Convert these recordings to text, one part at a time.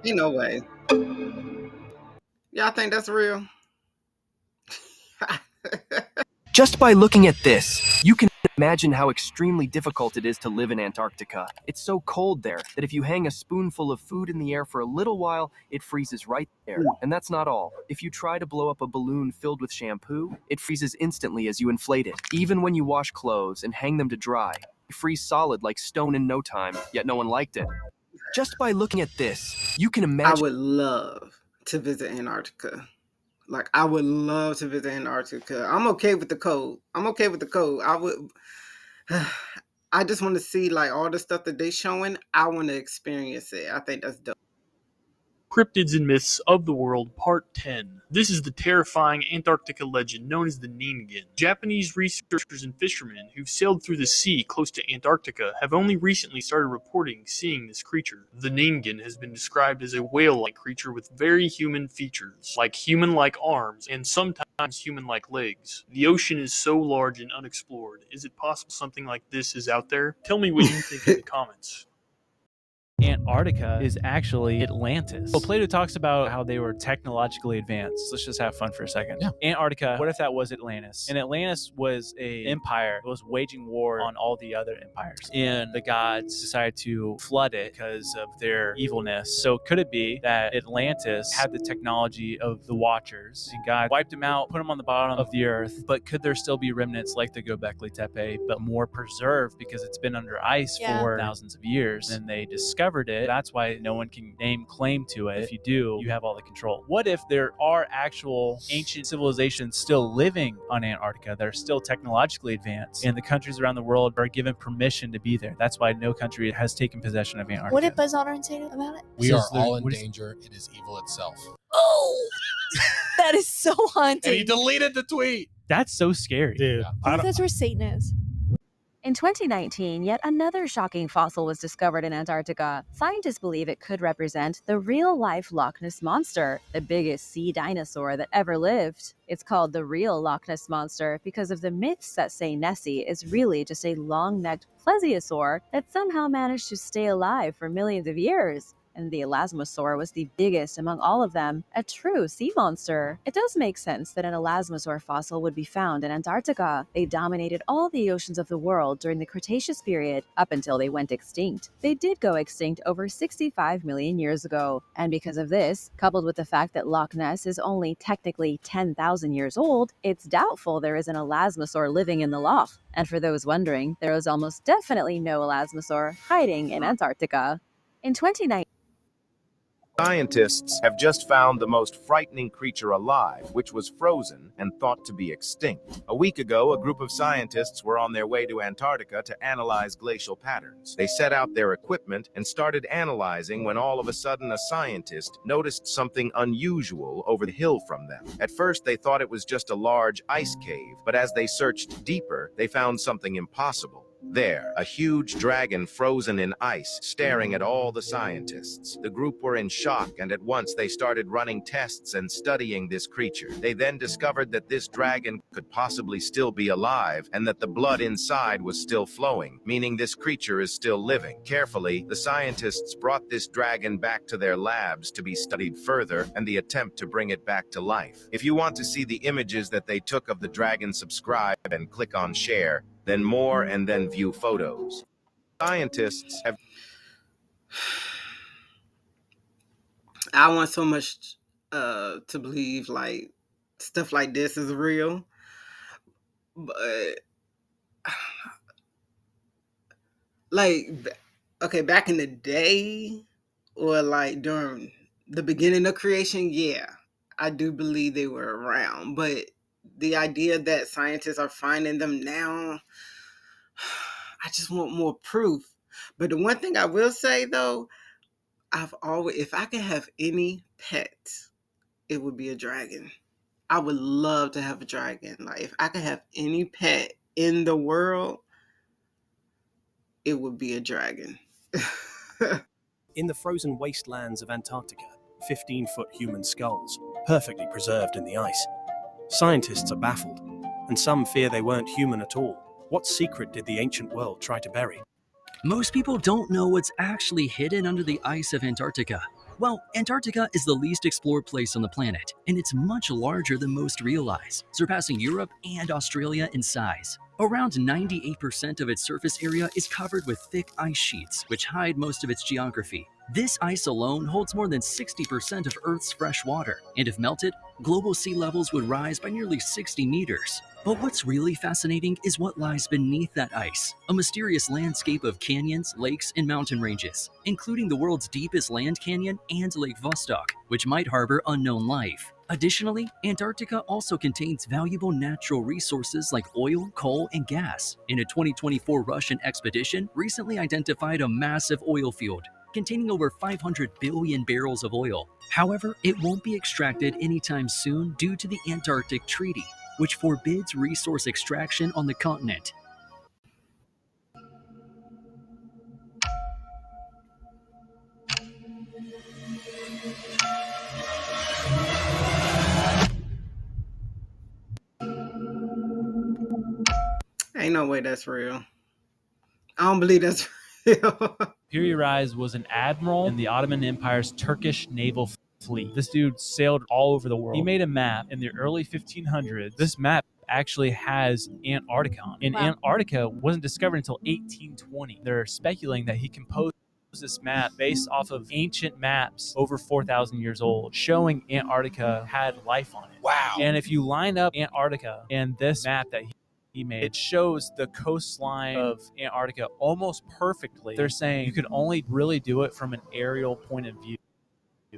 Ain't no way. Y'all think that's real? Just by looking at this, you can imagine how extremely difficult it is to live in Antarctica. It's so cold there that if you hang a spoonful of food in the air for a little while, it freezes right there. And that's not all. If you try to blow up a balloon filled with shampoo, it freezes instantly as you inflate it. Even when you wash clothes and hang them to dry, they freeze solid like stone in no time, yet no one liked it. Just by looking at this, you can I imagine. would love to visit Antarctica. Like, I would love to visit Antarctica. I'm okay with the cold. I'm okay with the cold. I would. I just want to see like all the stuff that they showing. I want to experience it. I think that's dope. Cryptids and Myths of the World, Part 10. This is the terrifying Antarctica legend known as the Ningen. Japanese researchers and fishermen who've sailed through the sea close to Antarctica have only recently started reporting seeing this creature. The Ningen has been described as a whale-like creature with very human features, like human-like arms and sometimes human-like legs. The ocean is so large and unexplored. Is it possible something like this is out there? Tell me what you think in the comments. Antarctica is actually Atlantis. Well, Plato talks about how they were technologically advanced. Let's just have fun for a second. Yeah. Antarctica, what if that was Atlantis? And Atlantis was an empire that was waging war on all the other empires. And the gods decided to flood it because of their evilness. So could it be that Atlantis had the technology of the Watchers and God wiped them out, put them on the bottom of the earth, but could there still be remnants like the Göbekli Tepe, but more preserved because it's been under ice for thousands of years and they discovered it? That's why no one can name claim to it. If you do, you have all the control. What if there are actual ancient civilizations still living on Antarctica that are still technologically advanced and the countries around the world are given permission to be there? That's why no country has taken possession of Antarctica. What did Buzz Aldrin say about it? We are all in danger. It is evil itself. Oh, that is so haunting. And he deleted the tweet. That's so scary. Dude, What if that's where Satan is? In 2019, yet another shocking fossil was discovered in Antarctica. Scientists believe it could represent the real-life Loch Ness Monster, the biggest sea dinosaur that ever lived. It's called the real Loch Ness Monster because of the myths that say Nessie is really just a long-necked plesiosaur that somehow managed to stay alive for millions of years. And the elasmosaur was the biggest among all of them, a true sea monster. It does make sense that an elasmosaur fossil would be found in Antarctica. They dominated all the oceans of the world during the Cretaceous period, up until they went extinct. They did go extinct over 65 million years ago, and because of this, coupled with the fact that Loch Ness is only technically 10,000 years old, it's doubtful there is an elasmosaur living in the loch. And for those wondering, there is almost definitely no elasmosaur hiding in Antarctica. In 2019, Scientists have just found the most frightening creature alive, which was frozen and thought to be extinct. A week ago, a group of scientists were on their way to Antarctica to analyze glacial patterns. They set out their equipment and started analyzing when all of a sudden a scientist noticed something unusual over the hill from them. At first, they thought it was just a large ice cave, but as they searched deeper, they found something impossible. There, a huge dragon frozen in ice, staring at all the scientists. The group were in shock, and at once they started running tests and studying this creature. They then discovered that this dragon could possibly still be alive, and that the blood inside was still flowing, meaning this creature is still living. Carefully, the scientists brought this dragon back to their labs to be studied further, and the attempt to bring it back to life. If you want to see the images that they took of the dragon, subscribe and click on share. Then more, and then view photos. Scientists have... I want so much to believe like stuff like this is real, but like, okay, back in the day, or like during the beginning of creation, yeah, I do believe they were around, but the idea that scientists are finding them now, I just want more proof. But the one thing I will say though, if I could have any pet, it would be a dragon. I would love to have a dragon. Like, if I could have any pet in the world, it would be a dragon. In the frozen wastelands of Antarctica, 15-foot human skulls, perfectly preserved in the ice. Scientists are baffled, and some fear they weren't human at all. What secret did the ancient world try to bury? Most people don't know what's actually hidden under the ice of Antarctica. Well, Antarctica is the least explored place on the planet, and it's much larger than most realize, surpassing Europe and Australia in size. Around 98% of its surface area is covered with thick ice sheets, which hide most of its geography. This ice alone holds more than 60% of Earth's fresh water, and if melted, global sea levels would rise by nearly 60 meters. But what's really fascinating is what lies beneath that ice, a mysterious landscape of canyons, lakes, and mountain ranges, including the world's deepest land canyon and Lake Vostok, which might harbor unknown life. Additionally, Antarctica also contains valuable natural resources like oil, coal, and gas. And a 2024 Russian expedition recently identified a massive oil field containing over 500 billion barrels of oil. However, it won't be extracted anytime soon due to the Antarctic Treaty, which forbids resource extraction on the continent. Ain't no way that's real. I don't believe that's real. Piri Reis was an admiral in the Ottoman Empire's Turkish naval fleet. This dude sailed all over the world. He made a map in the early 1500s. This map actually has Antarctica on it. And Antarctica wasn't discovered until 1820. They're speculating that he composed this map based off of ancient maps over 4,000 years old, showing Antarctica had life on it. Wow. And if you line up Antarctica and this map that he made, it shows the coastline of Antarctica almost perfectly. They're saying you could only really do it from an aerial point of view.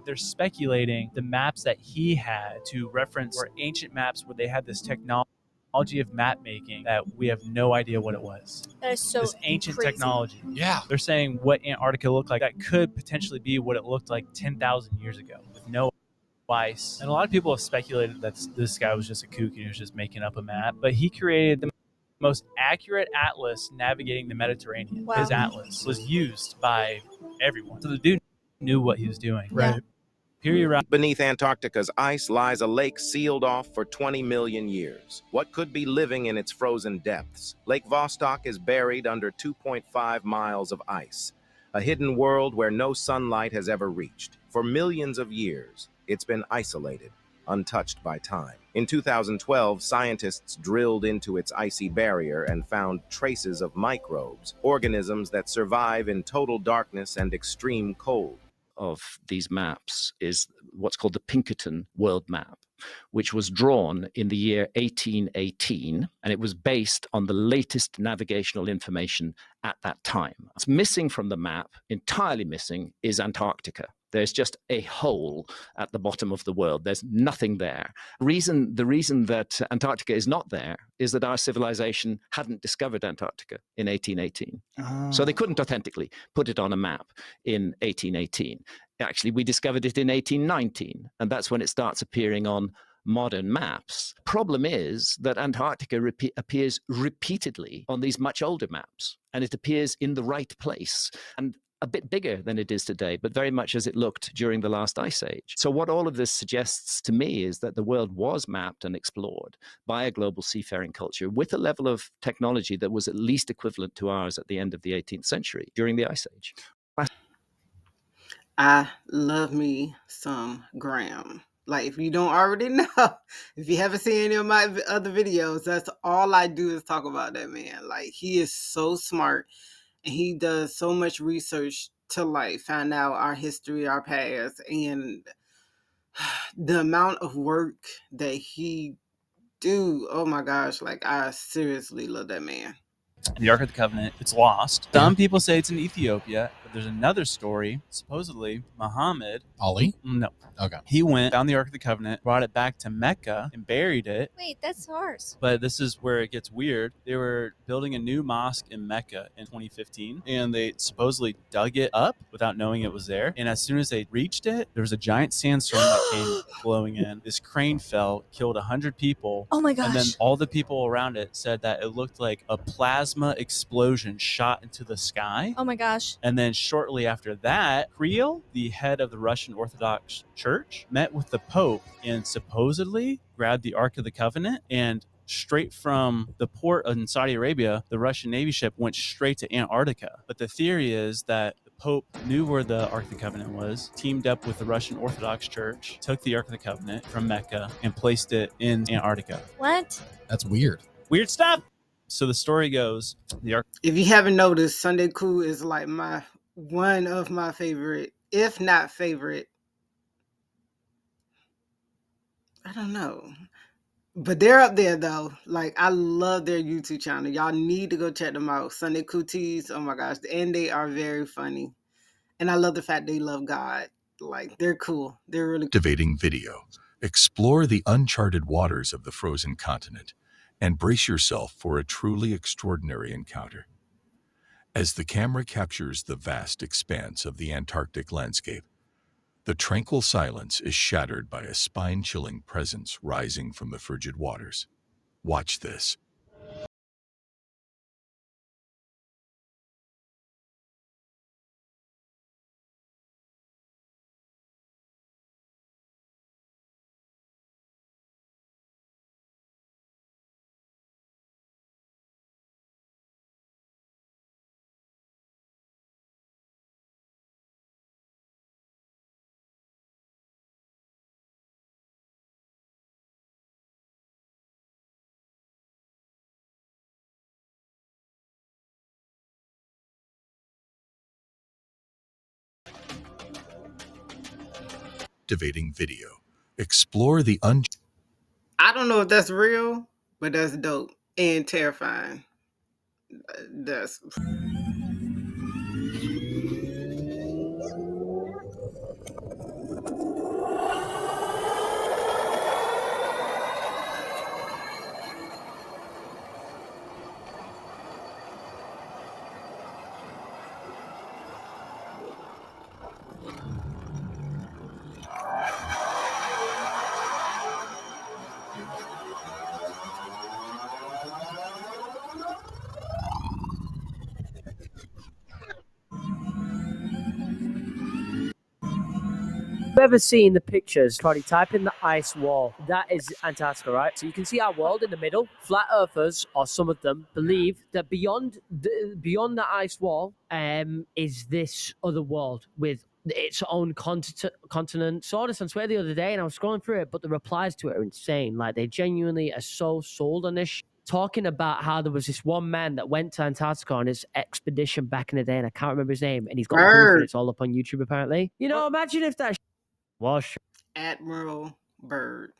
They're speculating the maps that he had to reference were ancient maps where they had this technology of map making that we have no idea what it was. That is so this ancient crazy. technology. Yeah. They're saying what Antarctica looked like that could potentially be what it looked like 10,000 years ago with no ice. And a lot of people have speculated that this guy was just a kook and he was just making up a map, but he created the most accurate atlas navigating the Mediterranean. Wow. His atlas was used by everyone. So the dude knew what he was doing. Right. Piri Reis. Beneath Antarctica's ice lies a lake sealed off for 20 million years. What could be living in its frozen depths? Lake Vostok is buried under 2.5 miles of ice, a hidden world where no sunlight has ever reached. For millions of years, it's been isolated, untouched by time. In 2012, scientists drilled into its icy barrier and found traces of microbes, organisms that survive in total darkness and extreme cold. Of these maps is what's called the Pinkerton World Map, which was drawn in the year 1818, and it was based on the latest navigational information at that time. What's missing from the map, entirely missing, is Antarctica. There's just a hole at the bottom of the world. There's nothing there. The reason that Antarctica is not there is that our civilization hadn't discovered Antarctica in 1818. So they couldn't authentically put it on a map in 1818. Actually, we discovered it in 1819, and that's when it starts appearing on modern maps. Problem is that Antarctica appears repeatedly on these much older maps, and it appears in the right place. And a bit bigger than it is today, but very much as it looked during the last ice age. So what all of this suggests to me is that the world was mapped and explored by a global seafaring culture with a level of technology that was at least equivalent to ours at the end of the 18th century during the ice age. I love me some Graham. Like, if you don't already know, if you haven't seen any of my other videos, that's all I do is talk about that man. Like, he is so smart. He does so much research to like find out our history, our past, and the amount of work that he do. Oh my gosh, like I seriously love that man. The Ark of the Covenant, it's lost. Some people say it's in Ethiopia, but there's another story. Supposedly, Muhammad. Ali? No. Okay. He went, found the Ark of the Covenant, brought it back to Mecca, and buried it. Wait, that's ours. But this is where it gets weird. They were building a new mosque in Mecca in 2015, and they supposedly dug it up without knowing it was there. And as soon as they reached it, there was a giant sandstorm that came blowing in. This crane fell, killed 100 people. Oh my gosh. And then all the people around it said that it looked like a plasma explosion shot into the sky. Oh my gosh. And then shortly after that, Kirill, the head of the Russian Orthodox Church, met with the Pope and supposedly grabbed the Ark of the Covenant, and straight from the port in Saudi Arabia, the Russian Navy ship went straight to Antarctica. But the theory is that the Pope knew where the Ark of the Covenant was, teamed up with the Russian Orthodox Church, took the Ark of the Covenant from Mecca, and placed it in Antarctica. What? That's weird. Weird stuff. So the story goes, the Ark. If you haven't noticed, Sunday Cool is like one of my favorite, if not favorite. I don't know. But they're up there though. Like, I love their YouTube channel. Y'all need to go check them out. Sunday Cooties. Oh my gosh. And they are very funny. And I love the fact they love God. Like, they're cool. They're really cool. Activating video. Explore the uncharted waters of the frozen continent and brace yourself for a truly extraordinary encounter. As the camera captures the vast expanse of the Antarctic landscape, the tranquil silence is shattered by a spine-chilling presence rising from the frigid waters. Watch this. Activating video. Explore the I don't know if that's real, but that's dope and terrifying. That's You've ever seen the pictures? Probably type in the ice wall. That is Antarctica, right? So you can see our world in the middle. Flat earthers, or some of them, believe that beyond the ice wall is this other world with its own continent. Saw this on Twitter the other day, and I was scrolling through it, but the replies to it are insane. Like, they genuinely are so sold on this talking about how there was this one man that went to Antarctica on his expedition back in the day, and I can't remember his name, and he's got proof, and it's all up on YouTube apparently. You know, imagine if that was Admiral Byrd.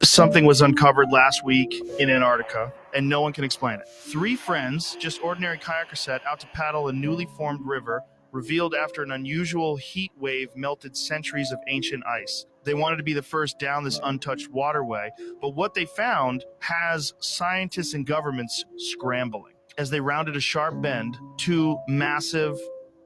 Something was uncovered last week in Antarctica, and no one can explain it. 3 friends, just ordinary kayakers, set out to paddle a newly formed river, revealed after an unusual heat wave melted centuries of ancient ice. They wanted to be the first down this untouched waterway, but what they found has scientists and governments scrambling. As they rounded a sharp bend, 2 massive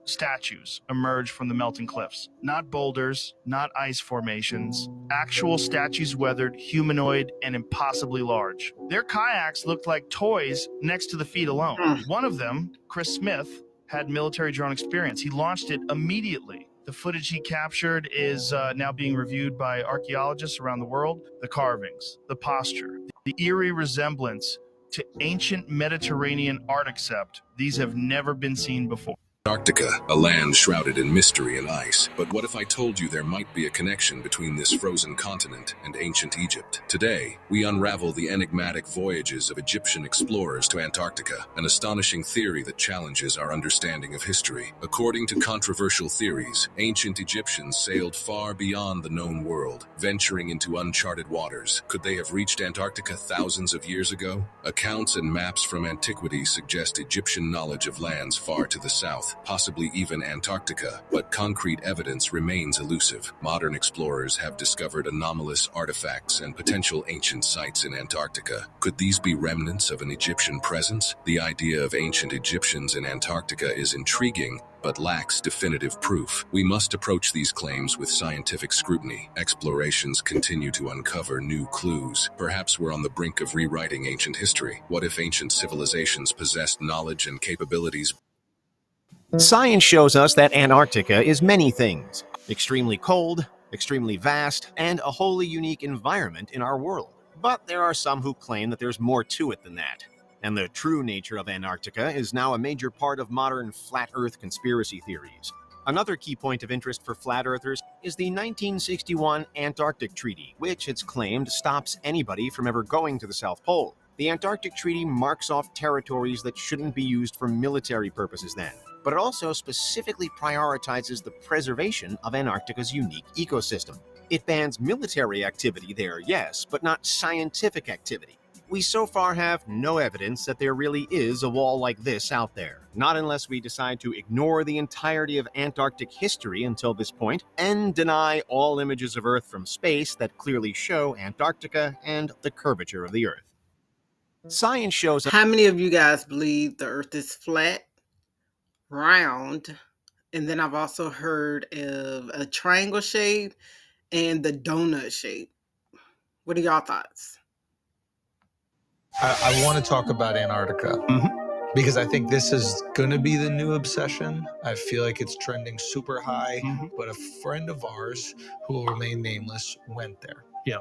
statues emerged from the melting cliffs. Not boulders, not ice formations, actual statues, weathered, humanoid, and impossibly large. Their kayaks looked like toys next to the feet alone. One of them, Chris Smith, had military drone experience. He launched it immediately. The footage he captured is now being reviewed by archaeologists around the world. The carvings, the posture, the eerie resemblance to ancient Mediterranean art, except these have never been seen before. Antarctica, a land shrouded in mystery and ice. But what if I told you there might be a connection between this frozen continent and ancient Egypt? Today, we unravel the enigmatic voyages of Egyptian explorers to Antarctica, an astonishing theory that challenges our understanding of history. According to controversial theories, ancient Egyptians sailed far beyond the known world, venturing into uncharted waters. Could they have reached Antarctica thousands of years ago? Accounts and maps from antiquity suggest Egyptian knowledge of lands far to the south, possibly even Antarctica, but concrete evidence remains elusive. Modern explorers have discovered anomalous artifacts and potential ancient sites in Antarctica. Could these be remnants of an Egyptian presence? The idea of ancient Egyptians in Antarctica is intriguing, but lacks definitive proof. We must approach these claims with scientific scrutiny. Explorations continue to uncover new clues. Perhaps we're on the brink of rewriting ancient history. What if ancient civilizations possessed knowledge and capabilities? Science shows us that Antarctica is many things: extremely cold, extremely vast, and a wholly unique environment in our world. But there are some who claim that there's more to it than that. And the true nature of Antarctica is now a major part of modern flat Earth conspiracy theories. Another key point of interest for flat earthers is the 1961 Antarctic Treaty, which it's claimed stops anybody from ever going to the South Pole. The Antarctic Treaty marks off territories that shouldn't be used for military purposes then, but it also specifically prioritizes the preservation of Antarctica's unique ecosystem. It bans military activity there, yes, but not scientific activity. We so far have no evidence that there really is a wall like this out there, not unless we decide to ignore the entirety of Antarctic history until this point and deny all images of Earth from space that clearly show Antarctica and the curvature of the Earth. Science shows us— How many of you guys believe the Earth is flat, round, and then I've also heard of a triangle shape and the donut shape? What are y'all thoughts? I want to talk about Antarctica because I think this is going to be the new obsession. I feel like it's trending super high, but a friend of ours who will remain nameless went there. Yeah.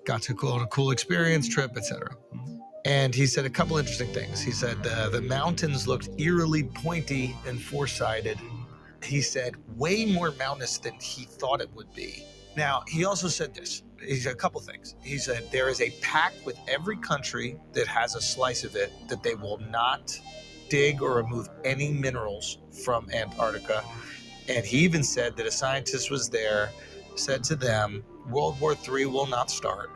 Got to go on a cool experience, trip, etc. And he said a couple interesting things. He said the mountains looked eerily pointy and four-sided. He said way more mountainous than he thought it would be. Now, he also said this. He said a couple things. He said there is a pact with every country that has a slice of it that they will not dig or remove any minerals from Antarctica. And he even said that a scientist was there, said to them, World War III will not start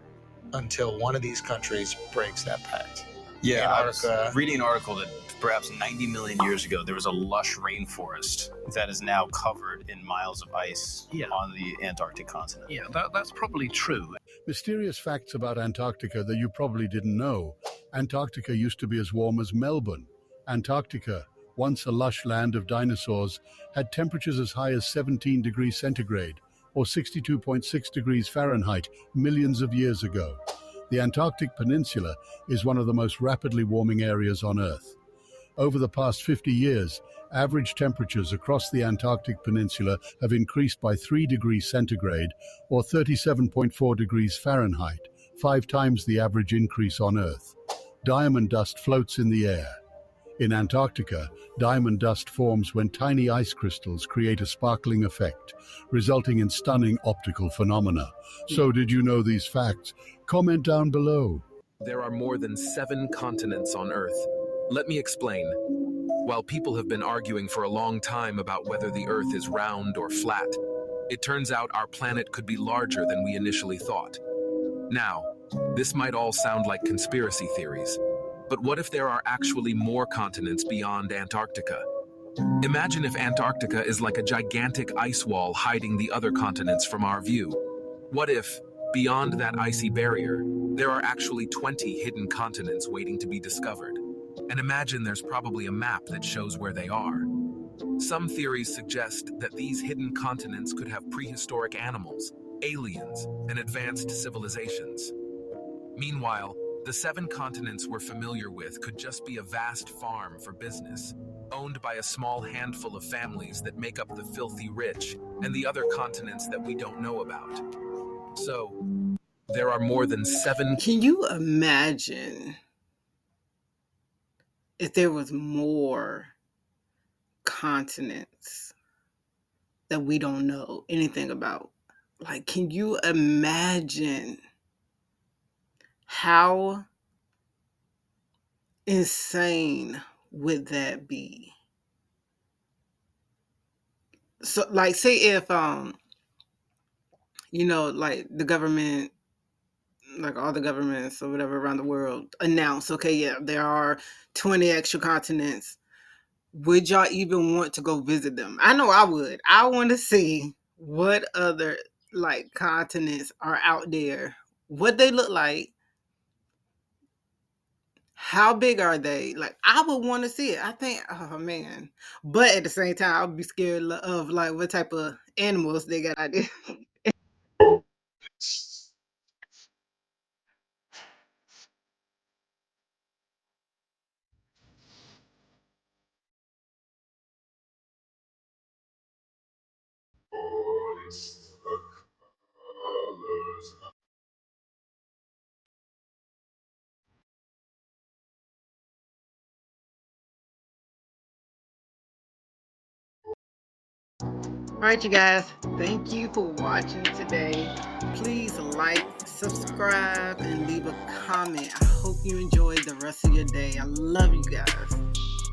until one of these countries breaks that pact. Yeah, I was Antarctica. reading an article that perhaps 90 million years ago, there was a lush rainforest that is now covered in miles of ice on the Antarctic continent. Yeah, that's probably true. Mysterious facts about Antarctica that you probably didn't know. Antarctica used to be as warm as Melbourne. Antarctica, once a lush land of dinosaurs, had temperatures as high as 17 degrees centigrade, or 62.6 degrees Fahrenheit, millions of years ago. The Antarctic Peninsula is one of the most rapidly warming areas on Earth. Over the past 50 years, average temperatures across the Antarctic Peninsula have increased by 3 degrees centigrade, or 37.4 degrees Fahrenheit, 5 times the average increase on Earth. Diamond dust floats in the air. In Antarctica, diamond dust forms when tiny ice crystals create a sparkling effect, resulting in stunning optical phenomena. So did you know these facts? Comment down below. There are more than 7 continents on Earth. Let me explain. While people have been arguing for a long time about whether the Earth is round or flat, it turns out our planet could be larger than we initially thought. Now, this might all sound like conspiracy theories, but what if there are actually more continents beyond Antarctica? Imagine if Antarctica is like a gigantic ice wall hiding the other continents from our view. What if, beyond that icy barrier, there are actually 20 hidden continents waiting to be discovered? And imagine there's probably a map that shows where they are. Some theories suggest that these hidden continents could have prehistoric animals, aliens, and advanced civilizations. Meanwhile, the 7 continents we're familiar with could just be a vast farm for business, owned by a small handful of families that make up the filthy rich and the other continents that we don't know about. So, there are more than 7... Can you imagine if there was more continents that we don't know anything about? Like, can you imagine how insane would that be? So, like, say if, like the government, like all the governments or whatever around the world announce, okay, yeah, there are 20 extra continents. Would y'all even want to go visit them? I know I would. I want to see what other like continents are out there, what they look like, how big are they? Like, I would want to see it. I think, oh man. But at the same time, I would be scared of like what type of animals they got out there. Alright, you guys, thank you for watching today. Please like, subscribe, and leave a comment. I hope you enjoyed the rest of your day. I love you guys.